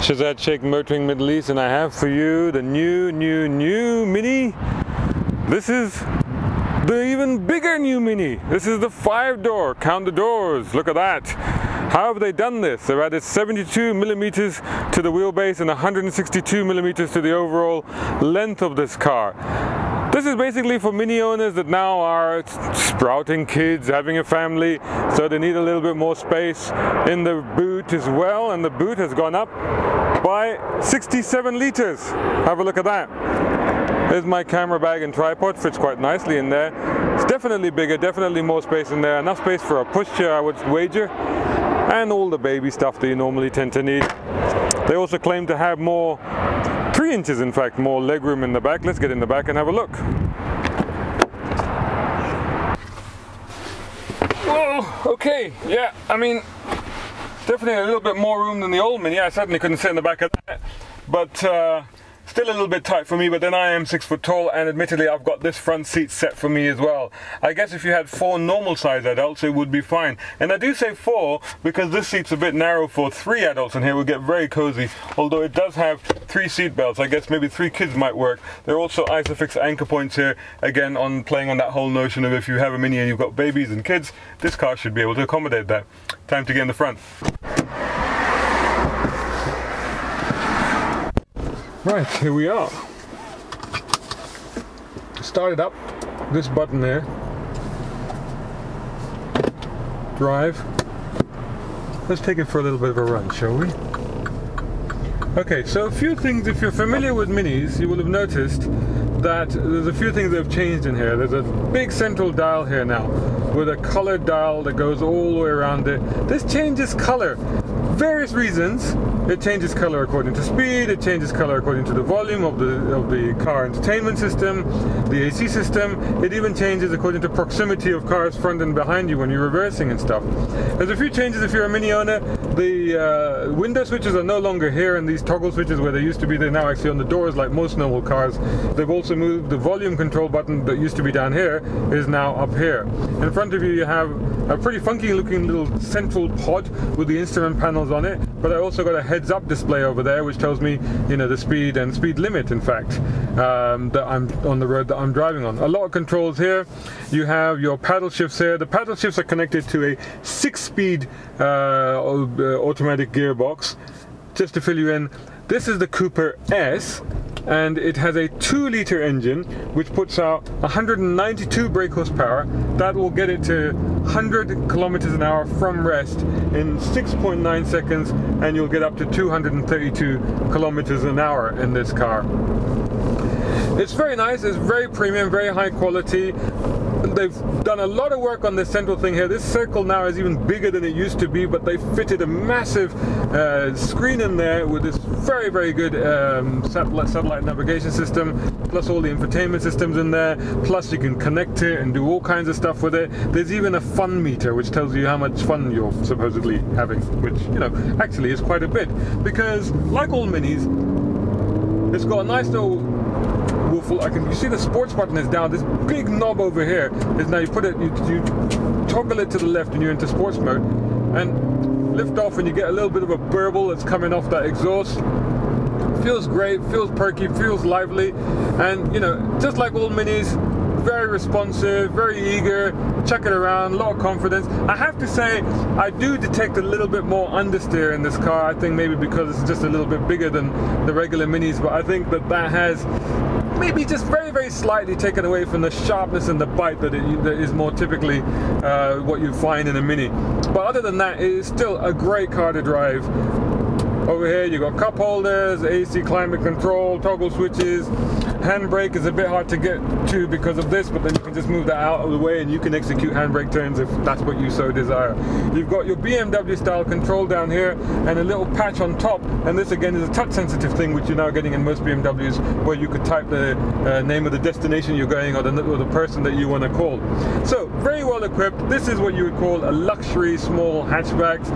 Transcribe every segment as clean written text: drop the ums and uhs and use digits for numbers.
Shazad Sheikh Motoring Middle East, and I have for you the new Mini. This is the even bigger new Mini. This is the 5-door. Count the doors. Look at that. How have they done this? They've added 72 millimeters to the wheelbase and 162 millimeters to the overall length of this car. This is basically for Mini owners that now are sprouting kids, having a family, so they need a little bit more space in the boot as well, and the boot has gone up by 67 liters. Have a look at that. There's my camera bag and tripod, fits quite nicely in there. It's definitely bigger, definitely more space in there, enough space for a pushchair, I would wager, and all the baby stuff that you normally tend to need. They also claim to have more, 3 inches in fact, more legroom in the back. Let's get in the back and have a look. Whoa, okay, yeah, I mean, definitely a little bit more room than the old Mini. I certainly couldn't sit in the back of that, but still a little bit tight for me, but then I am 6 foot tall, and admittedly I've got this front seat set for me as well. I guess if you had 4 normal size adults it would be fine. And I do say 4 because this seat's a bit narrow for 3 adults in here. We'll get very cozy, although it does have 3 seat belts. I guess maybe 3 kids might work. There are also Isofix anchor points here, again on playing on that whole notion of if you have a Mini and you've got babies and kids, this car should be able to accommodate that. Time to get in the front. Right, here we are. Start it up, this button there. Drive. Let's take it for a little bit of a run, shall we? Okay, so a few things, if you're familiar with Minis, you will have noticed that there's a few things that have changed in here. There's a big central dial here now, with a colored dial that goes all the way around it. This changes color. Various reasons. It changes color according to speed, it changes color according to the volume of the car entertainment system, the AC system. It even changes according to proximity of cars front and behind you when you're reversing and stuff. There's a few changes if you're a Mini owner. The window switches are no longer here, and these toggle switches where they used to be, they're now actually on the doors like most normal cars. They've also moved the volume control button that used to be down here is now up here. In front of you you have a pretty funky looking little central pod with the instrument panels on it, but I also got a heads-up display over there which tells me, you know, the speed and speed limit, in fact, that I'm on the road that I'm driving on. A lot of controls here. You have your paddle shifts here. The paddle shifts are connected to a 6-speed automatic gearbox. Just to fill you in, this is the Cooper S, and it has a 2-liter engine which puts out 192 brake horsepower. That will get it to 100 kilometers an hour from rest in 6.9 seconds, and you'll get up to 232 kilometers an hour in this car. It's very nice, it's very premium, very high quality. They've done a lot of work on this central thing here. This circle now is even bigger than it used to be, but they fitted a massive screen in there with this very good satellite navigation system, plus all the infotainment systems in there, plus you can connect it and do all kinds of stuff with it. There's even a fun meter which tells you how much fun you're supposedly having, which, you know, actually is quite a bit, because like all Minis, it's got a nice little you see the sports button is down. This big knob over here is now you toggle it to the left and you're into sports mode, and lift off and you get a little bit of a burble that's coming off that exhaust. Feels great, feels perky, feels lively, and you know, just like all Minis, very responsive, very eager, chuck it around, a lot of confidence. I have to say, I do detect a little bit more understeer in this car. I think maybe because it's just a little bit bigger than the regular Minis, but I think that has maybe just very slightly taken away from the sharpness and the bite that is more typically what you find in a Mini. But other than that, it is still a great car to drive. Over here you got cup holders, AC climate control, toggle switches. Handbrake is a bit hard to get to because of this, but then you can just move that out of the way and you can execute handbrake turns if that's what you so desire. You've got your BMW style control down here and a little patch on top, and this again is a touch sensitive thing which you're now getting in most BMWs, where you could type the name of the destination you're going or the person that you want to call. So very well equipped. This is what you would call a luxury small hatchback.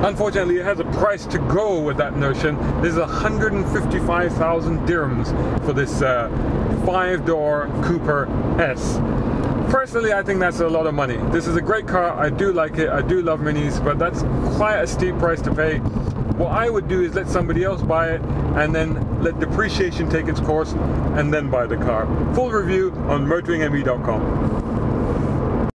Unfortunately, it has a price to go with that notion. This is 155,000 dirhams for this 5-door Cooper S. Personally, I think that's a lot of money. This is a great car. I do like it. I do love Minis, but that's quite a steep price to pay. What I would do is let somebody else buy it and then let depreciation take its course and then buy the car. Full review on motoringme.com.